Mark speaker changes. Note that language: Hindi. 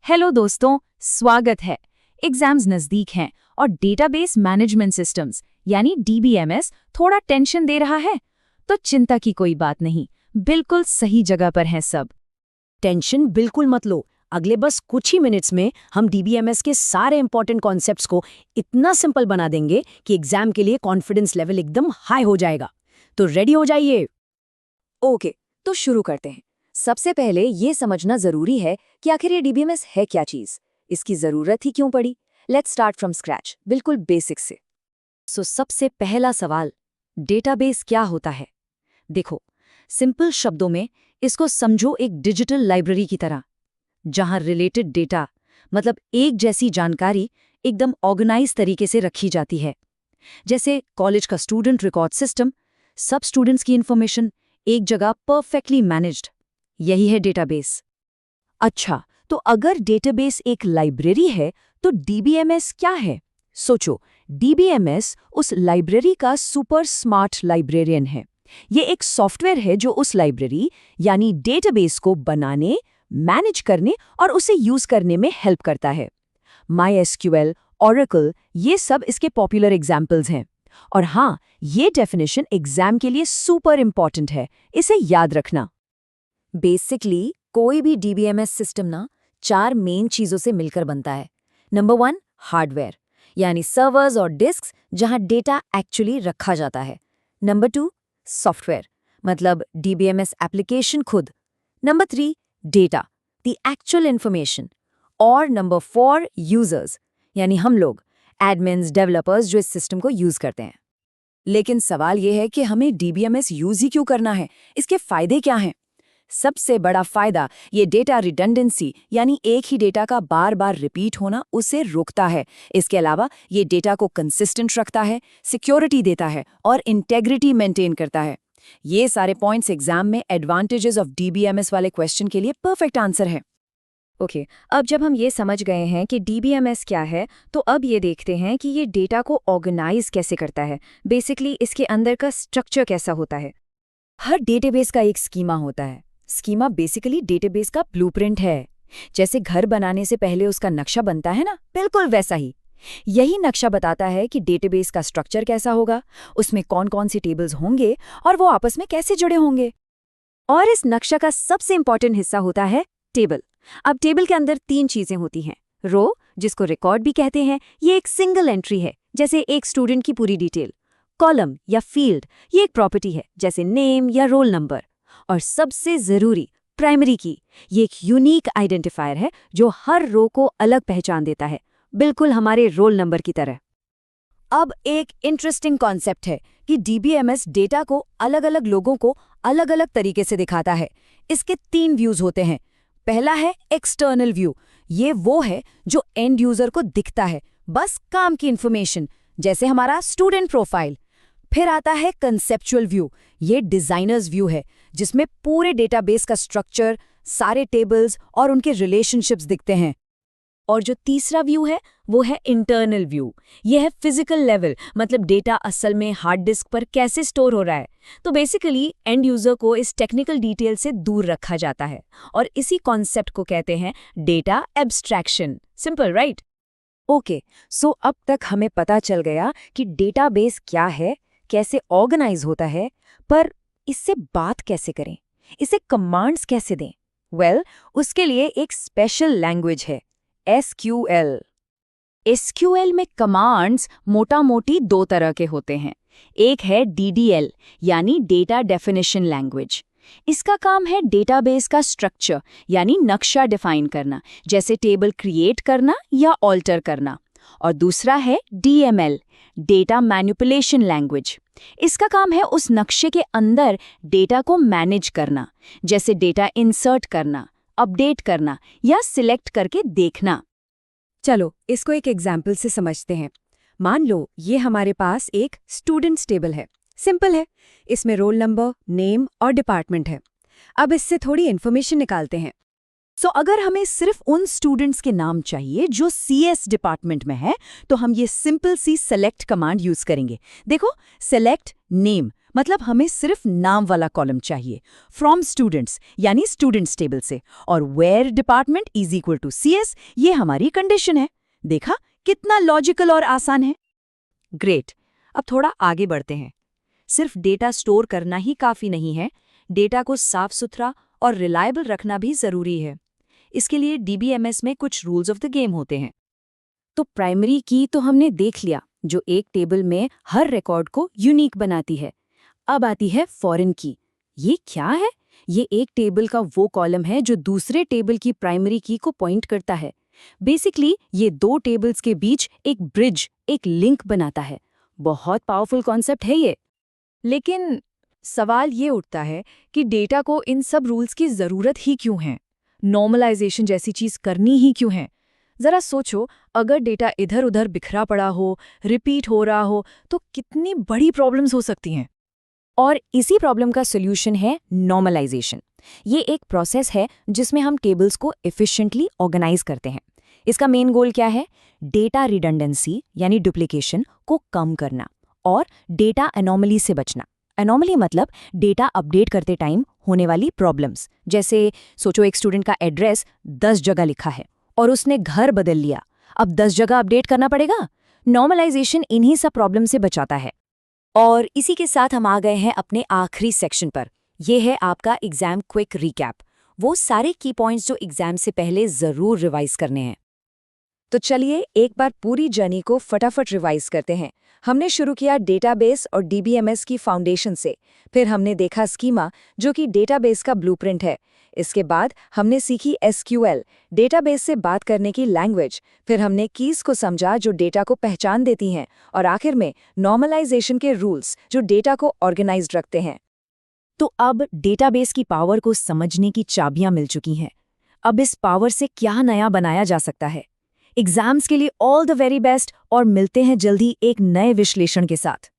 Speaker 1: हेलो दोस्तों, स्वागत है। एग्जाम्स नजदीक हैं और डेटाबेस मैनेजमेंट सिस्टम्स यानी डीबीएमएस थोड़ा टेंशन दे रहा है। तो चिंता की कोई बात नहीं, बिल्कुल सही जगह पर है सब।
Speaker 2: टेंशन बिल्कुल मत लो। अगले बस कुछ ही मिनट्स में हम डीबीएमएस के सारे इंपॉर्टेंट कॉन्सेप्ट्स को इतना सिंपल बना देंगे कि एग्जाम के लिए कॉन्फिडेंस लेवल एकदम हाई हो जाएगा। तो रेडी हो जाइए।
Speaker 3: ओके, तो शुरू करते हैं। सबसे पहले ये समझना जरूरी है कि आखिर ये डीबीएमएस है क्या चीज, इसकी जरूरत ही क्यों पड़ी। लेट्स स्टार्ट फ्रॉम स्क्रैच, बिल्कुल बेसिक से। सबसे पहला सवाल, डेटाबेस क्या होता है? देखो, सिंपल शब्दों में इसको समझो एक डिजिटल लाइब्रेरी की तरह, जहां रिलेटेड डेटा मतलब एक जैसी जानकारी एकदम ऑर्गेनाइज तरीके से रखी जाती है। जैसे कॉलेज का स्टूडेंट रिकॉर्ड सिस्टम, सब स्टूडेंट्स की इंफॉर्मेशन एक जगह परफेक्टली मैनेज्ड, यही है डेटाबेस। अच्छा, तो अगर डेटाबेस एक लाइब्रेरी है तो डीबीएमएस क्या है? सोचो, डीबीएमएस उस लाइब्रेरी का सुपर स्मार्ट लाइब्रेरियन है। ये एक सॉफ्टवेयर है जो उस लाइब्रेरी यानी डेटाबेस को बनाने, मैनेज करने और उसे यूज करने में हेल्प करता है। MySQL, Oracle, ये सब इसके पॉपुलर एग्जाम्पल्स हैं। और हाँ, ये डेफिनेशन एग्जाम के लिए सुपर इंपॉर्टेंट है, इसे याद रखना। बेसिकली कोई भी डीबीएमएस सिस्टम ना 4 मेन चीजों से मिलकर बनता है। नंबर 1, हार्डवेयर यानी सर्वर्स और डिस्क्स जहां डेटा एक्चुअली रखा जाता है। नंबर 2, सॉफ्टवेयर मतलब डीबीएमएस एप्लीकेशन खुद। Number 3, data, the actual information. और नंबर 4, यूजर्स यानी हम लोग, एडमिन्स, डेवलपर्स जो इस सिस्टम को यूज करते हैं। लेकिन सवाल यह है कि हमें डीबीएमएस यूज ही क्यों करना है? इसके फायदे क्या हैं? सबसे बड़ा फायदा ये डेटा रिडंडेंसी यानी एक ही डेटा का बार बार रिपीट होना उसे रोकता है। इसके अलावा ये डेटा को कंसिस्टेंट रखता है, सिक्योरिटी देता है और इंटेग्रिटी मेंटेन करता है। ये सारे पॉइंट्स एग्जाम में एडवांटेजेस ऑफ डीबीएमएस वाले क्वेश्चन के लिए परफेक्ट आंसर है।
Speaker 1: ओके, अब जब हम ये समझ गए हैं कि डीबीएमएस क्या है, तो अब ये देखते हैं कि ये डेटा को ऑर्गेनाइज कैसे करता है। बेसिकली इसके अंदर का स्ट्रक्चर कैसा होता है।
Speaker 3: हर डेटाबेस का एक स्कीमा होता है। स्कीमा बेसिकली डेटाबेस का ब्लूप्रिंट है। जैसे घर बनाने से पहले उसका नक्शा बनता है ना, बिल्कुल वैसा ही। यही नक्शा बताता है कि डेटाबेस का स्ट्रक्चर कैसा होगा, उसमें कौन कौन सी टेबल्स होंगे और वो आपस में कैसे जुड़े होंगे।
Speaker 1: और इस नक्शा का सबसे इंपॉर्टेंट हिस्सा होता है टेबल। अब टेबल के अंदर 3 चीजें होती हैं। रो, जिसको रिकॉर्ड भी कहते हैं, ये एक सिंगल एंट्री है, जैसे एक स्टूडेंट की पूरी डिटेल। कॉलम या फील्ड, ये एक प्रॉपर्टी है, जैसे नेम या रोल नंबर। और सबसे जरूरी, प्राइमरी की, ये एक यूनिक आइडेंटिफायर है जो हर रो को अलग पहचान देता है, बिल्कुल हमारे रोल नंबर की तरह।
Speaker 3: अब एक इंटरेस्टिंग कॉन्सेप्ट है कि डीबीएमएस डेटा को अलग अलग लोगों को अलग अलग तरीके से दिखाता है। इसके 3 व्यूज होते हैं। पहला है एक्सटर्नल व्यू, ये वो है जो एंड यूजर को दिखता है, बस काम की इंफॉर्मेशन, जैसे हमारा स्टूडेंट प्रोफाइल। फिर आता है कंसेप्चुअल व्यू, ये डिजाइनर्स व्यू है, जिसमें पूरे डेटाबेस का स्ट्रक्चर, सारे टेबल्स और उनके रिलेशनशिप्स दिखते हैं।
Speaker 1: और जो तीसरा व्यू है वो है इंटरनल व्यू, ये है फिजिकल लेवल, मतलब डेटा असल में हार्ड डिस्क पर कैसे स्टोर हो रहा है। तो बेसिकली एंड यूजर को इस टेक्निकल डिटेल से दूर रखा जाता है और इसी कॉन्सेप्ट को कहते हैं data abstraction. Simple, right?
Speaker 3: Okay, so अब तक हमें पता चल गया कि डेटाबेस क्या है, कैसे ऑर्गेनाइज होता है, पर इससे बात कैसे करें, इसे कमांड्स कैसे दें? वेल, उसके लिए एक स्पेशल लैंग्वेज है, SQL।
Speaker 1: SQL में कमांड्स मोटा-मोटी 2 तरह के होते हैं। एक है DDL यानी डेटा डेफिनेशन लैंग्वेज। इसका काम है डेटाबेस का स्ट्रक्चर यानी नक्शा डिफाइन करना, जैसे टेबल क्रिएट करना या ऑल्टर करना। और दूसरा है DML डेटा मैनिपुलेशन लैंग्वेज। इसका काम है उस नक्शे के अंदर डेटा को मैनेज करना, जैसे डेटा इंसर्ट करना, अपडेट करना या सिलेक्ट करके देखना।
Speaker 3: चलो इसको एक एग्जाम्पल से समझते हैं। मान लो ये हमारे पास एक स्टूडेंट्स टेबल है। सिंपल है, इसमें रोल नंबर, नेम और डिपार्टमेंट है। अब इससे थोड़ी इन्फॉर्मेशन निकालते हैं। अगर हमें सिर्फ उन स्टूडेंट्स के नाम चाहिए जो CS डिपार्टमेंट में है, तो हम ये सिंपल सी सेलेक्ट कमांड यूज करेंगे। देखो, सेलेक्ट नेम
Speaker 1: मतलब हमें सिर्फ नाम वाला कॉलम चाहिए, फ्रॉम स्टूडेंट्स यानी स्टूडेंट्स टेबल से, और where department is equal to CS, ये हमारी कंडीशन है। देखा कितना लॉजिकल और आसान है।
Speaker 3: ग्रेट, अब थोड़ा आगे बढ़ते हैं। सिर्फ डेटा स्टोर करना ही काफ़ी नहीं है, डेटा को साफ सुथरा और रिलायबल रखना भी ज़रूरी है। इसके लिए DBMS में कुछ रूल्स ऑफ द गेम होते हैं।
Speaker 2: तो प्राइमरी की तो हमने देख लिया, जो एक टेबल में हर रिकॉर्ड को यूनिक बनाती है। अब आती है फॉरेन की। ये क्या है? ये एक टेबल का वो कॉलम है जो दूसरे टेबल की प्राइमरी की को पॉइंट करता है। बेसिकली ये दो टेबल्स के बीच एक ब्रिज, एक लिंक बनाता है। बहुत पावरफुल कॉन्सेप्ट है ये।
Speaker 3: लेकिन सवाल ये उठता है कि डेटा को इन सब रूल्स की ज़रूरत ही क्यों है? नॉर्मलाइजेशन जैसी चीज़ करनी ही क्यों है? ज़रा सोचो, अगर डेटा इधर उधर बिखरा पड़ा हो, रिपीट हो रहा हो, तो कितनी बड़ी प्रॉब्लम्स हो सकती हैं।
Speaker 2: और इसी प्रॉब्लम का सोल्यूशन है नॉर्मलाइजेशन। ये एक प्रोसेस है जिसमें हम टेबल्स को एफिशिएंटली ऑर्गेनाइज करते हैं। इसका मेन गोल क्या है? डेटा रिडंडेंसी यानी डुप्लीकेशन को कम करना और डेटा एनोमली से बचना। एनोमली मतलब डेटा अपडेट करते टाइम होने वाली प्रॉब्लम्स। जैसे सोचो, एक स्टूडेंट का एड्रेस 10 जगह लिखा है और उसने घर बदल लिया, अब 10 जगह अपडेट करना पड़ेगा। नॉर्मलाइजेशन इन्हीं सब प्रॉब्लम से बचाता है। और इसी के साथ हम आ गए हैं अपने आखिरी सेक्शन पर। यह है आपका एग्जाम क्विक रिकैप, वो सारे की पॉइंट्स जो एग्जाम से पहले जरूर रिवाइज करने हैं।
Speaker 3: तो चलिए एक बार पूरी जर्नी को फटाफट रिवाइज करते हैं। हमने शुरू किया डेटाबेस और DBMS की फाउंडेशन से, फिर हमने देखा स्कीमा जो कि डेटाबेस का ब्लूप्रिंट है। इसके बाद हमने सीखी SQL, डेटाबेस से बात करने की लैंग्वेज, फिर हमने कीज को समझा जो डेटा को पहचान देती हैं, और आखिर में नॉर्मलाइजेशन के रूल्स जो डेटा को ऑर्गेनाइज्ड रखते हैं।
Speaker 2: तो अब डेटाबेस की पावर को समझने की चाबियां मिल चुकी हैं। अब इस पावर से क्या नया बनाया जा सकता है? एग्जाम्स के लिए ऑल द वेरी बेस्ट, और मिलते हैं जल्दी एक नए विश्लेषण के साथ।